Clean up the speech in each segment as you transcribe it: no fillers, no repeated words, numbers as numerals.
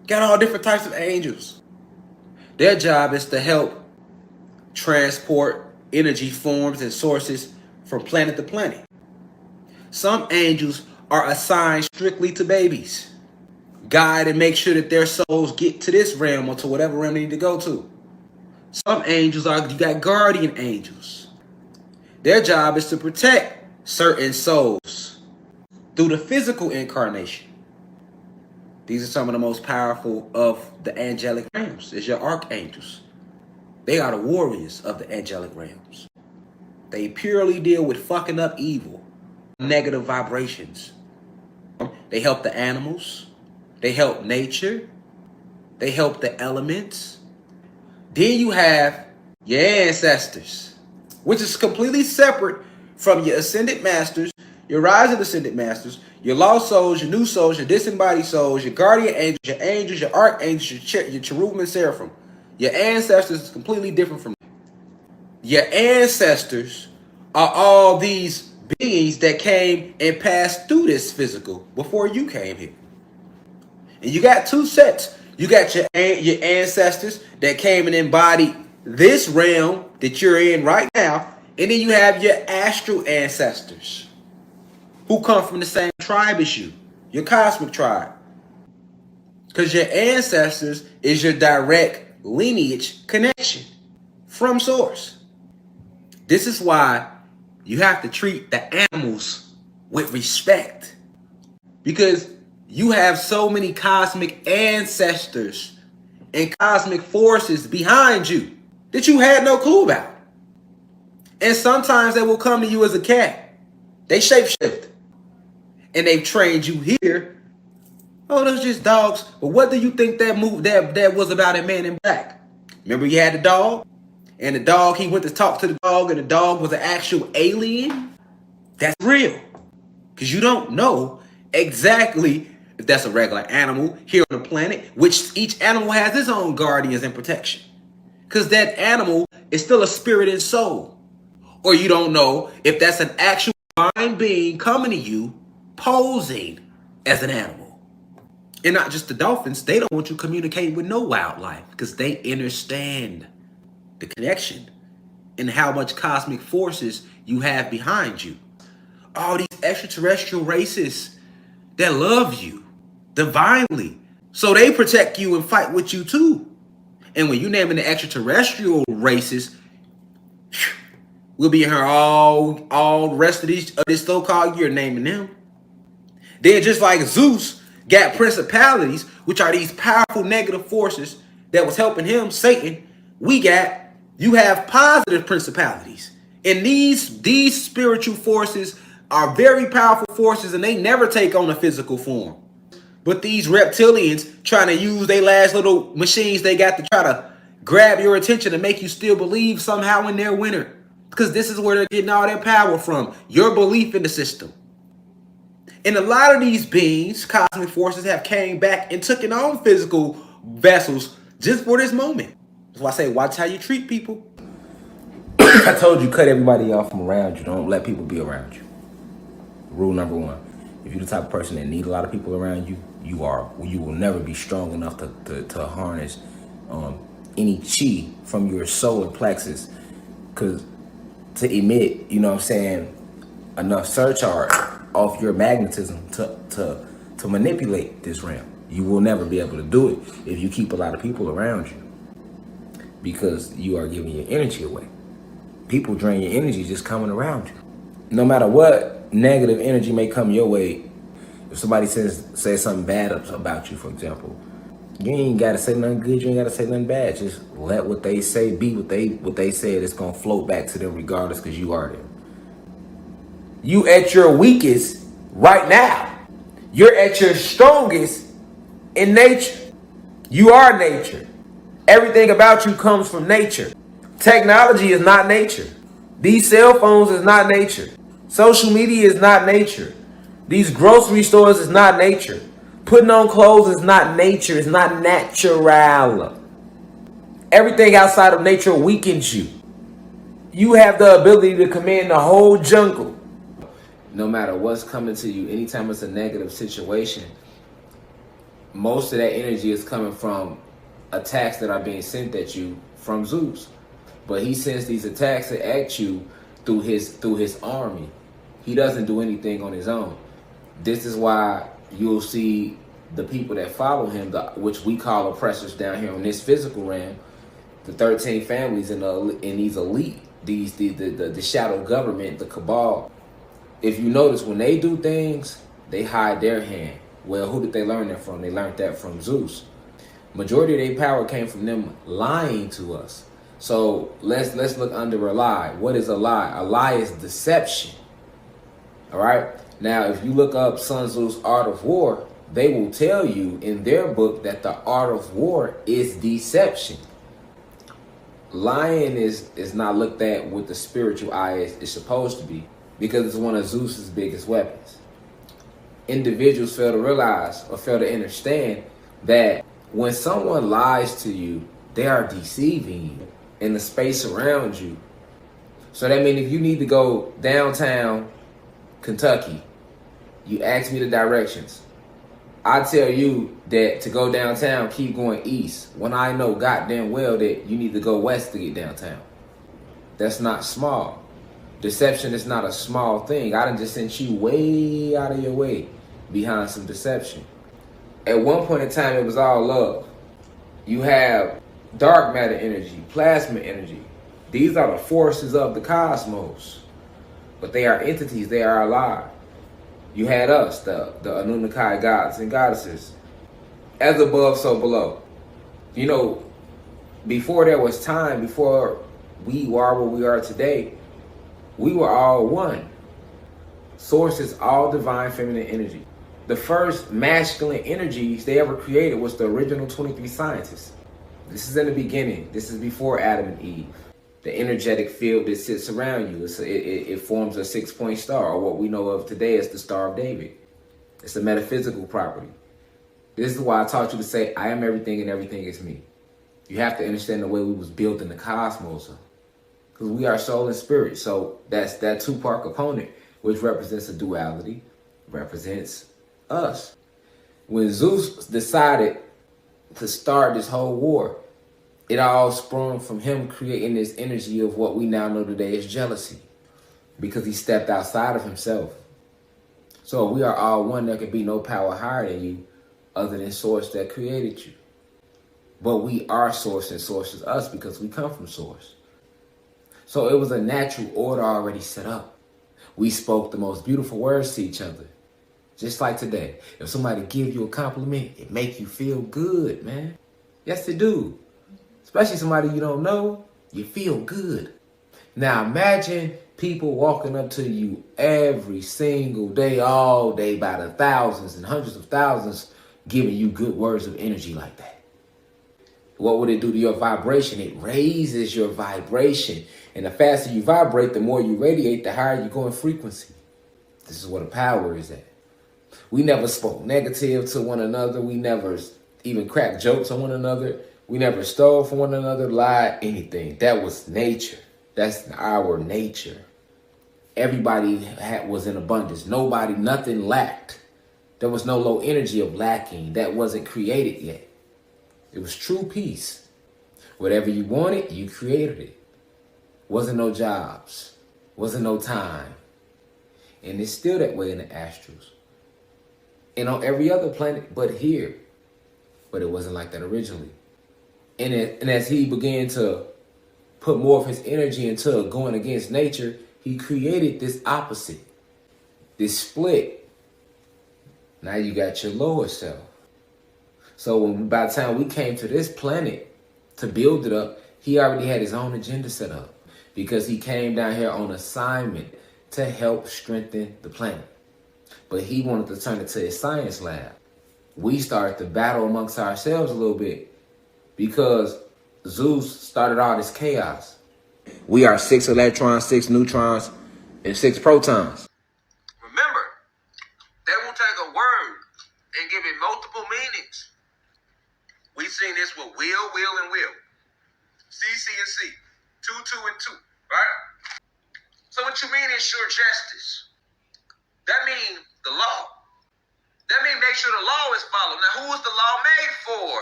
Got all different types of angels. Their job is to help transport energy forms and sources from planet to planet. Some angels are assigned strictly to babies, guide and make sure that their souls get to this realm or to whatever realm they need to go to. Some angels are, you got guardian angels. Their job is to protect certain souls through the physical incarnation. These are some of the most powerful of the angelic realms. It's your archangels. They are the warriors of the angelic realms. They purely deal with fucking up evil, negative vibrations. They help the animals. They help nature. They help the elements. Then you have your ancestors, which is completely separate from your ascended masters, your rising ascended masters, your lost souls, your new souls, your disembodied souls, your guardian angels, your archangels, your cherubim and seraphim. Your ancestors is completely different from your ancestors are all these beings that came and passed through this physical before you came here. And you got two sets. You got your ancestors that came and embodied this realm that you're in right now. And then you have your astral ancestors who come from the same tribe as you, your cosmic tribe. Because your ancestors is your direct lineage connection from source. This is why you have to treat the animals with respect. Because you have so many cosmic ancestors and cosmic forces behind you that you had no clue about. And sometimes they will come to you as a cat. They shapeshift. And they've trained you here. Oh, those just dogs. But what do you think that was about in Man in Black? Remember you had the dog? And the dog, he went to talk to the dog, and the dog was an actual alien? That's real. Because you don't know exactly if that's a regular animal here on the planet, which each animal has its own guardians and protection. Because that animal is still a spirit and soul. Or you don't know if that's an actual divine being coming to you, posing as an animal. And not just the dolphins, they don't want you communicating with no wildlife because they understand the connection and how much cosmic forces you have behind you. All these extraterrestrial races that love you divinely. So they protect you and fight with you too. And when you naming the extraterrestrial races, we'll be here all the rest of this so-called year naming them. They're just like Zeus got principalities, which are these powerful negative forces that was helping him, Satan. You have positive principalities. And these spiritual forces are very powerful forces, and they never take on a physical form. But these reptilians trying to use their last little machines they got to try to grab your attention and make you still believe somehow in their winner. Because this is where they're getting all their power from. Your belief in the system. And a lot of these beings, cosmic forces, have came back and took on physical vessels just for this moment. That's why I say, watch how you treat people. I told you, cut everybody off from around you. Don't let people be around you. Rule number one. If you're the type of person that need a lot of people around you, you will never be strong enough to harness any chi from your solar plexus, because to emit, you know what I'm saying, enough surcharge off your magnetism to manipulate this realm. You will never be able to do it if you keep a lot of people around you, because you are giving your energy away. People drain your energy just coming around you. No matter what negative energy may come your way, if somebody says something bad about you, for example, you ain't gotta say nothing good, you ain't gotta say nothing bad. Just let what they say be what they said. It's gonna float back to them regardless, because you are them. You at your weakest right now. You're at your strongest in nature. You are nature. Everything about you comes from nature. Technology is not nature. These cell phones is not nature. Social media is not nature. These grocery stores is not nature. Putting on clothes is not nature. It's not natural. Everything outside of nature weakens you. You have the ability to command the whole jungle. No matter what's coming to you, anytime it's a negative situation, Most of that energy is coming from attacks that are being sent at you from Zeus. But he sends these attacks at you through his army. He doesn't do anything on his own. This is why you'll see the people that follow him, which we call oppressors down here on this physical realm, the 13 families in these elite, the shadow government, the cabal. If you notice, when they do things, they hide their hand. Well, who did they learn that from? They learned that from Zeus. Majority of their power came from them lying to us. So let's look under a lie. What is a lie? A lie is deception. All right. Now, if you look up Sun Tzu's Art of War, they will tell you in their book that the art of war is deception. Lying is not looked at with the spiritual eye as it's supposed to be, because it's one of Zeus's biggest weapons. Individuals fail to realize or fail to understand that when someone lies to you, they are deceiving you in the space around you. So that means if you need to go downtown Kentucky, you ask me the directions. I tell you that to go downtown, keep going east, when I know goddamn well that you need to go west to get downtown. That's not small. Deception is not a small thing. I done just sent you way out of your way behind some deception. At one point in time, it was all love. You have dark matter energy, plasma energy. These are the forces of the cosmos. But they are entities, they are alive. You had us, the Anunnaki gods and goddesses. As above, so below. You know, before there was time, before we are what we are today, we were all one. Source is all divine feminine energy. The first masculine energies they ever created was the original 23 scientists. This is in the beginning. This is before Adam and Eve. The energetic field that sits around you, it forms a 6-point star, or what we know of today as the Star of David. It's a metaphysical property. This is why I taught you to say, I am everything and everything is me. You have to understand the way we was built in the cosmos. Because we are soul and spirit. So that's that 2-part component, which represents a duality, represents us. When Zeus decided to start this whole war, it all sprung from him creating this energy of what we now know today as jealousy, because he stepped outside of himself. So we are all one. There can be no power higher than you other than source that created you. But we are source and source is us, because we come from source. So it was a natural order already set up. We spoke the most beautiful words to each other. Just like today. If somebody give you a compliment, it make you feel good, man. Yes, it do. Especially somebody you don't know, you feel good. Now imagine people walking up to you every single day, all day, by the thousands and hundreds of thousands, giving you good words of energy like that. What would it do to your vibration? It raises your vibration. And the faster you vibrate, the more you radiate, the higher you go in frequency. This is where the power is at. We never spoke negative to one another. We never even cracked jokes on one another. We never stole from one another, lied, anything. That was nature. That's our nature. Everybody was in abundance. Nobody, nothing lacked. There was no low energy of lacking. That wasn't created yet. It was true peace. Whatever you wanted, you created it. Wasn't no jobs. Wasn't no time. And it's still that way in the astrals. And on every other planet but here. But it wasn't like that originally. And as he began to put more of his energy into going against nature, he created this opposite, this split. Now you got your lower self. So by the time we came to this planet to build it up, he already had his own agenda set up, because he came down here on assignment to help strengthen the planet. But he wanted to turn it to his science lab. We started to battle amongst ourselves a little bit, because Zeus started all this chaos. We are 6 electrons, 6 neutrons, and 6 protons. Remember, they will take a word and give it multiple meanings. We've seen this with will, and will. C, and C. 2, and 2, right? So what you mean is sure justice. That means the law. That means make sure the law is followed. Now, who is the law made for?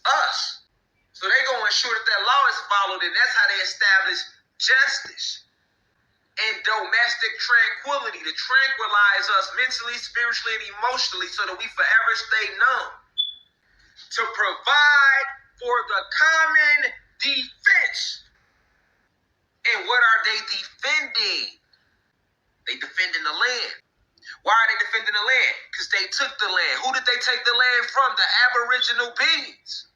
Us. So they going to ensure that that law is followed, and that's how they establish justice and domestic tranquility, to tranquilize us mentally, spiritually, and emotionally so that we forever stay numb. To provide for the common defense. And what are they defending? They defending the land. Why are they defending the land? Because they took the land. Who did they take the land from? The Aboriginal beings.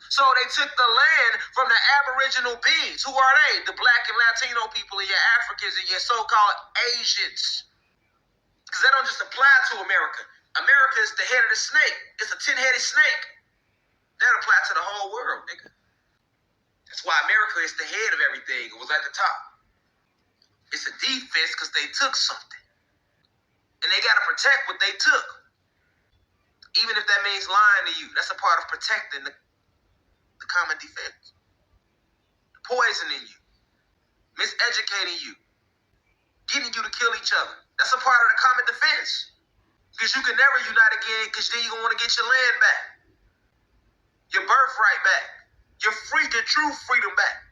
So they took the land from the Aboriginal beings. Who are they? The Black and Latino people and your Africans and your so-called Asians. Because that don't just apply to America. America is the head of the snake. It's a 10-headed snake. That applies to the whole world, nigga. That's why America is the head of everything. It was at the top. It's a defense because they took something. And they got to protect what they took. Even if that means lying to you. That's a part of protecting the common defense. Poisoning you. Miseducating you. Getting you to kill each other. That's a part of the common defense. Because you can never unite again because then you're going to want to get your land back. Your birthright back. Your true freedom back.